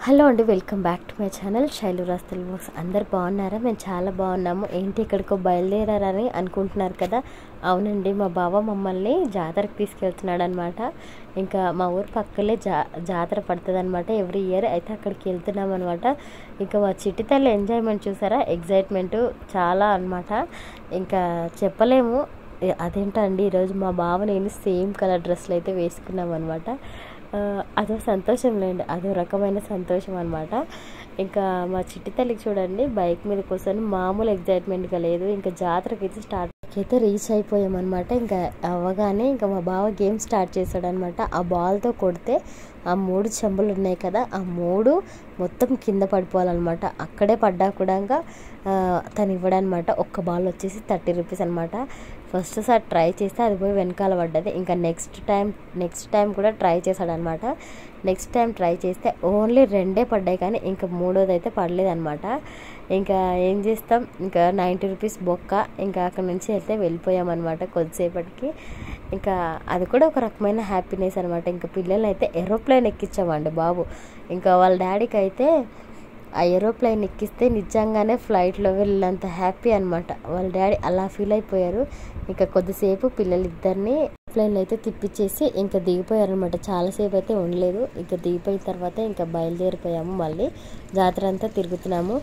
Hello అండి, welcome back to my channel Sailuraj Telugu vlogs. అందరు బాగున్నారా? మేము చాలా బాగున్నాము. ఏంటి ఎక్కడికో బయలుదేరారని అనుకుంటున్నారు కదా. అవునండి, మా బావ మమ్మల్ని జాతరకు తీసుకెళ్తున్నాడు అనమాట. ఇంకా మా ఊరు పక్కలే జాతర పడుతుంది అనమాట ఎవ్రీ ఇయర్. అయితే అక్కడికి వెళ్తున్నాం అనమాట. ఇంకా మా చిట్టి తల్లి ఎంజాయ్మెంట్ చూసారా, ఎగ్జైట్మెంట్ చాలా అనమాట. ఇంకా చెప్పలేము. అదేంటండి, ఈరోజు మా బావ నేను సేమ్ కలర్ డ్రెస్సులు అయితే వేసుకున్నాం అనమాట. అదో సంతోషం లేండి, అదో రకమైన సంతోషం అనమాట. ఇంకా మా చిట్టి తల్లికి చూడండి, బైక్ మీద కూర్చొని మామూలు ఎగ్జైట్మెంట్గా లేదు. ఇంకా జాతరకి అయితే రీచ్ అయిపోయామన్నమాట. ఇంకా అవ్వగానే ఇంకా మా బావ గేమ్ స్టార్ట్ చేశాడనమాట. ఆ బాల్తో కొడితే ఆ 3 చెంబులు ఉన్నాయి కదా, ఆ 3 మొత్తం కింద పడిపోవాలన్నమాట. అక్కడే పడ్డా కూడా తను ఇవ్వడనమాట. ఒక్క బాల్ వచ్చేసి 30 రూపీస్ అనమాట. ఫస్ట్ సారి ట్రై చేస్తే అది పోయి వెనకాల పడ్డది. ఇంకా నెక్స్ట్ టైం కూడా ట్రై చేశాడనమాట. నెక్స్ట్ టైం ట్రై చేస్తే ఓన్లీ 2 పడ్డాయి, కానీ ఇంకా 3వది అయితే పడలేదనమాట. ఇంకా ఏం చేస్తాం, ఇంకా 90 రూపీస్ బొక్క. ఇంకా అక్కడ నుంచి అయితే వెళ్ళిపోయామన్నమాట కొద్దిసేపటికి. ఇంకా అది కూడా ఒక రకమైన హ్యాపీనెస్ అనమాట. ఇంకా పిల్లల్ని అయితే ఏరోప్లేన్ ఎక్కించామండి బాబు. ఇంకా వాళ్ళ డాడీకి అయితే ఆ ఏరోప్లేన్ ఎక్కిస్తే నిజంగానే ఫ్లైట్లో వెళ్ళినంత హ్యాపీ అనమాట. వాళ్ళ డాడీ అలా ఫీల్ అయిపోయారు. ఇంకా కొద్దిసేపు పిల్లలిద్దరిని ప్లేన్లో అయితే తిప్పించేసి ఇంకా దిగిపోయారనమాట. చాలాసేపు అయితే ఉండలేదు. ఇంకా దిగిపోయిన తర్వాత ఇంకా బయలుదేరిపోయాము. మళ్ళీ జాతర అంతా తిరుగుతున్నాము.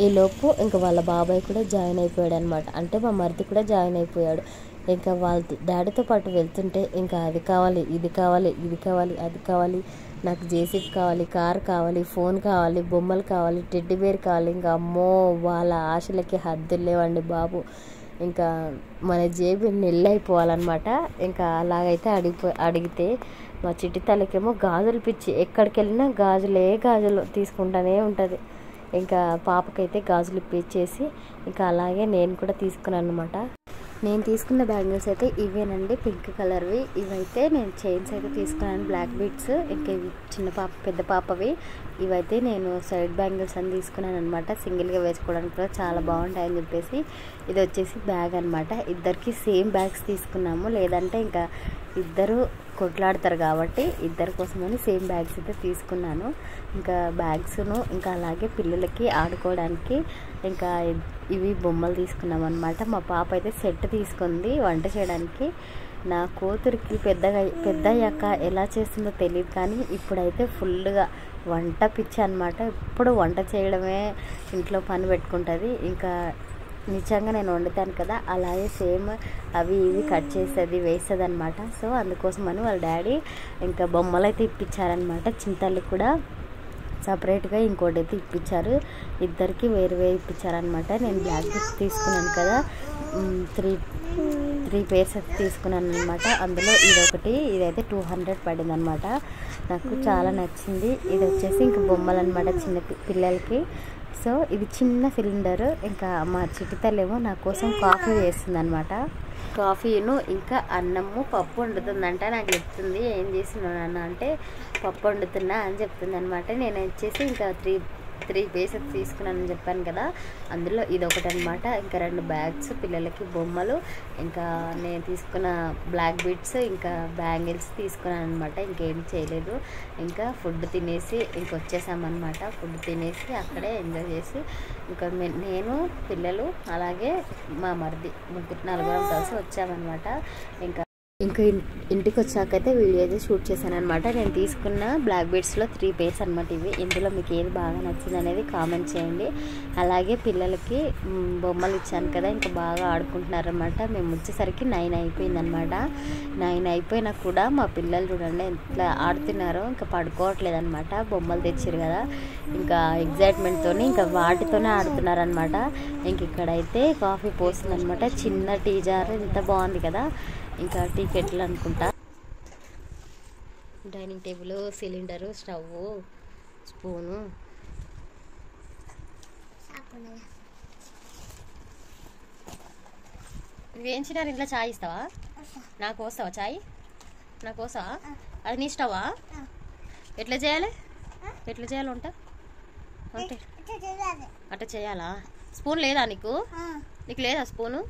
ఈలోపు ఇంకా వాళ్ళ బాబాయ్ కూడా జాయిన్ అయిపోయాడు అనమాట. అంటే మా మరిది కూడా జాయిన్ అయిపోయాడు. ఇంకా వాళ్ళ డాడీతో పాటు వెళ్తుంటే ఇంకా అది కావాలి, ఇది కావాలి, ఇది కావాలి, అది కావాలి, నాకు జేసీబీ కావాలి, కార్ కావాలి, ఫోన్ కావాలి, బొమ్మలు కావాలి, టెడ్డీ బేర్ కావాలి. ఇంకా అమ్మో, వాళ్ళ ఆశలకి హద్దులు లేవండి బాబు. ఇంకా మన జేబు నెల్లైపోవాలన్నమాట. ఇంకా అలాగైతే అడిగితే మా చిట్టి తల్లికేమో గాజులు పిచ్చి. ఎక్కడికి వెళ్ళినా గాజులు తీసుకుంటూనే ఉంటుంది. ఇంకా పాపకైతే గాజులు ఇప్పించేసి ఇంకా అలాగే నేను కూడా తీసుకున్నాను అనమాట. నేను తీసుకున్న బ్యాంగిల్స్ అయితే ఇవేనండి, పింక్ కలర్వి. ఇవైతే నేను చైన్స్ అయితే తీసుకున్నాను, బ్లాక్ బీడ్స్. ఇంకా ఇవి పెద్ద పాపవి. ఇవైతే నేను సైడ్ బ్యాంగిల్స్ అని తీసుకున్నాను అనమాట. సింగిల్గా వేసుకోవడానికి కూడా చాలా బాగుంటాయని చెప్పేసి ఇది వచ్చేసి బ్యాగ్ అనమాట. ఇద్దరికి సేమ్ బ్యాగ్స్ తీసుకున్నాము, లేదంటే ఇంకా ఇద్దరు కొట్లాడతారు కాబట్టి ఇద్దరి కోసమని సేమ్ బ్యాగ్స్ అయితే తీసుకున్నాను. ఇంకా బ్యాగ్స్ను ఇంకా అలాగే పిల్లలకి ఆడుకోవడానికి ఇంకా ఇవి బొమ్మలు తీసుకున్నాం అనమాట. మా పాప అయితే సెట్ తీసుకుంది వంట చేయడానికి. నా కూతురికి పెద్దయ్యాక ఎలా చేస్తుందో తెలియదు, కానీ ఇప్పుడైతే ఫుల్గా వంట పిచ్చి అనమాట. ఇప్పుడు వంట చేయడమే ఇంట్లో పని పెట్టుకుంటుంది. ఇంకా నిజంగా నేను వండుతాను కదా, అలాగే సేమ్ అవి ఇవి కట్ చేస్తుంది, వేస్తుంది అనమాట. సో అందుకోసమని వాళ్ళ డాడీ ఇంకా బొమ్మలు అయితే ఇప్పించారనమాట. చింతల్లి కూడా సపరేట్గా ఇంకోటి అయితే ఇప్పించారు. ఇద్దరికి వేరు ఇప్పించారనమాట. నేను బ్లాక్ బుక్ తీసుకున్నాను కదా, 3 పేర్స్ అయితే తీసుకున్నాను అనమాట. అందులో ఇదైతే 200 పడింది అనమాట. నాకు చాలా నచ్చింది. ఇది వచ్చేసి ఇంకా బొమ్మలు అనమాట చిన్న పిల్లలకి. సో ఇది చిన్న సిలిండరు. ఇంకా మా చిట్టి తల్లేమో నా కోసం కాఫీ వేస్తుంది అనమాట. కాఫీను ఇంకా అన్నము పప్పు వండుతుందంట. నాకు చెప్తుంది, ఏం చేస్తున్నాను అంటే పప్పు వండుతున్నా అని చెప్తుంది అనమాట. నేను వచ్చేసి ఇంకా 3 పీసెస్ తీసుకున్నానని చెప్పాను కదా, అందులో ఇదొకటి అనమాట. ఇంకా 2 బ్యాగ్స్ పిల్లలకి బొమ్మలు, ఇంకా నేను తీసుకున్న బ్లాక్ బీడ్స్, ఇంకా బ్యాంగిల్స్ తీసుకున్నాను అనమాట. ఇంకేం చేయలేదు. ఇంకా ఫుడ్ తినేసి ఇంకొచ్చేసామన్నమాట. ఫుడ్ తినేసి అక్కడే ఎంజాయ్ చేసి ఇంకా నేను పిల్లలు అలాగే మా మరిది నలుగురం కలిసి వచ్చామన్నమాట. ఇంకా ఇంటికి వచ్చాకైతే వీడియో అయితే షూట్ చేశాను అనమాట. నేను తీసుకున్న బ్లాక్ బీడ్స్లో 3 పేర్స్ అనమాట ఇవి. ఇందులో మీకు ఏది బాగా నచ్చింది అనేది కామెంట్ చేయండి. అలాగే పిల్లలకి బొమ్మలు ఇచ్చాను కదా, ఇంకా బాగా ఆడుకుంటున్నారనమాట. మేము వచ్చేసరికి 9 అయిపోయిందనమాట. 9 అయిపోయినా కూడా మా పిల్లలు చూడండి ఎట్లా ఆడుతున్నారో, ఇంకా పడుకోవట్లేదు అనమాట. బొమ్మలు తెచ్చారు కదా, ఇంకా ఎగ్జైట్మెంట్తో ఇంకా వాటితోనే ఆడుతున్నారనమాట. ఇంక ఇక్కడైతే కాఫీ పోస్తుందనమాట. చిన్న టీ జార్, ఎంత బాగుంది కదా. ఇంకా టీ కెట్లు అనుకుంటా. Dining table, cylinder, stove, spoon. వేయించినారు. ఇంట్లో చాయ్ ఇస్తావా? నాకు వస్తావా చాయ్? నాకు వస్తావా? అది నీ స్టవా? ఎట్లా చేయాలి వంట? అంటే అట్లా చేయాలా? స్పూన్ లేదా నీకు? నీకు లేదా స్పూను?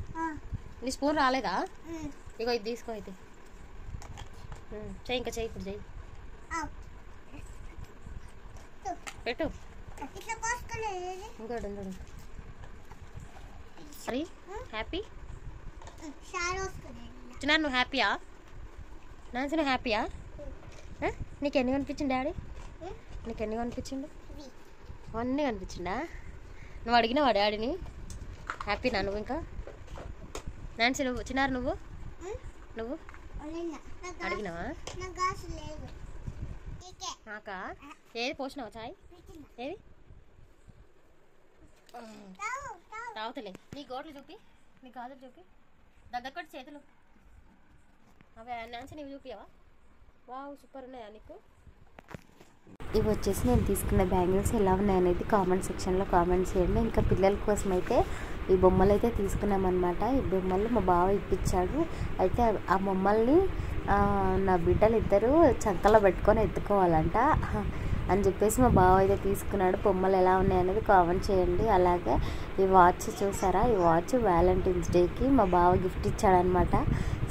నీ స్పూన్ రాలేదా? ఇగో ఇది తీసుకో. అయితే చెయ్యి, ఇంకా చెయ్యి, ఇప్పుడు చెయ్యి. పెట్టు ఇంకోటి ఇంకోటి సరే హ్యాపీ చిన్న నువ్వు హ్యాపీయా నాన్న నువ్వు హ్యాపీయా నీకు ఎన్ని కనిపించింది డాడీ నీకు ఎన్ని కనిపించిండు అన్నీ కనిపించిందా నువ్వు అడిగినావా డాడీని హ్యాపీనా నువ్వు ఇంకా నాన్సీ నువ్వు చిన్నారు నువ్వు అడిగినావా నాకా ఏది పోసినావా చాయ్ ఏది తాగుతలే నీ గోడలు చూపి నీ గాజులు చూపి దగ్గర కొట్టి చేతులు అవి నాన్సీ నీవు చూపియావా వావ్ సూపర్ ఉన్నాయా నీకు ఇవి వచ్చేసి నేను తీసుకున్న బ్యాంగిల్స్ ఎలా ఉన్నాయనేది కామెంట్ సెక్షన్లో కామెంట్ చేయండి. ఇంకా పిల్లల కోసం అయితే ఈ బొమ్మలు అయితే తీసుకున్నామన్నమాట. ఈ బొమ్మలు మా బావ ఇప్పించాడు. అయితే ఆ బొమ్మల్ని నా బిడ్డలు ఇద్దరు చంకలో పెట్టుకొని ఎత్తుకోవాలంట అని చెప్పేసి మా బావ అయితే తీసుకున్నాడు. బొమ్మలు ఎలా ఉన్నాయనేది కామెంట్ చేయండి. అలాగే ఈ వాచ్ చూసారా, ఈ వాచ్ వ్యాలంటైన్స్ డేకి మా బావ గిఫ్ట్ ఇచ్చాడనమాట.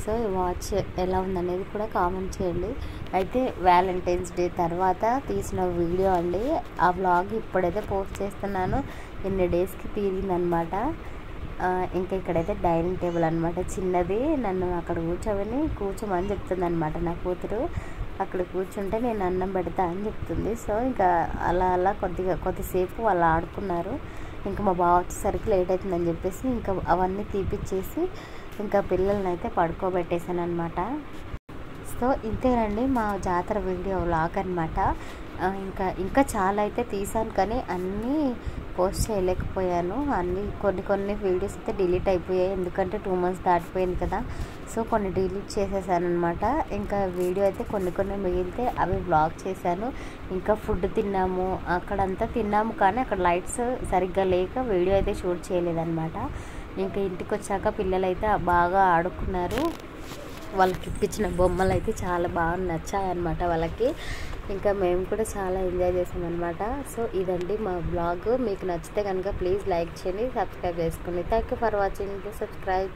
సో ఈ వాచ్ ఎలా ఉందనేది కూడా కామెంట్ చేయండి. అయితే వ్యాలంటైన్స్ డే తర్వాత తీసిన వీడియో అండి. ఆ వ్లాగ్ ఇప్పుడైతే పోస్ట్ చేస్తున్నాను. ఇన్ని డేస్కి తీరిందనమాట. ఇంకా ఇక్కడైతే డైనింగ్ టేబుల్ అనమాట, చిన్నది. నన్ను అక్కడ కూర్చోమని చెప్తుంది అనమాట నా కూతురు. అక్కడ కూర్చుంటే నేను అన్నం పెడతా అని చెప్తుంది. సో ఇంకా అలా కొద్దిసేపు వాళ్ళు ఆడుకున్నారు. ఇంకా మా బావ వచ్చేసరికి లేట్ అవుతుందని చెప్పేసి ఇంకా అవన్నీ తీపిచ్చేసి ఇంకా పిల్లల్ని అయితే పడుకోబెట్టేశాను అనమాట. సో ఇంతేనండి మా జాతర వీడియో వ్లాగ్ అనమాట. ఇంకా చాలా అయితే తీసాను, కానీ అన్నీ పోస్ట్ చేయలేకపోయాను. కొన్ని వీడియోస్ అయితే డిలీట్ అయిపోయాయి, ఎందుకంటే 2 months దాటిపోయింది కదా. సో కొన్ని డిలీట్ చేసేసాను అనమాట. ఇంకా వీడియో అయితే కొన్ని మిగిలితే అవి వ్లాగ్ చేశాను. ఇంకా ఫుడ్ తిన్నాము, అక్కడంతా తిన్నాము, కానీ అక్కడ లైట్స్ సరిగ్గా లేక వీడియో అయితే షూట్ చేయలేదన్నమాట. ఇంకా ఇంటికి వచ్చాక పిల్లలు అయితే బాగా ఆడుకున్నారు. వాళ్ళకి ఇప్పించిన బొమ్మలు అయితే చాలా బాగా నచ్చాయన్నమాట వాళ్ళకి. ఇంకా మేము కూడా చాలా ఎంజాయ్ చేసామన్నమాట. సో ఇదండి మా బ్లాగ్. మీకు నచ్చితే కనుక ప్లీజ్ లైక్ చేయండి, సబ్స్క్రైబ్ చేసుకోండి. Thank you for watching. Subscribe.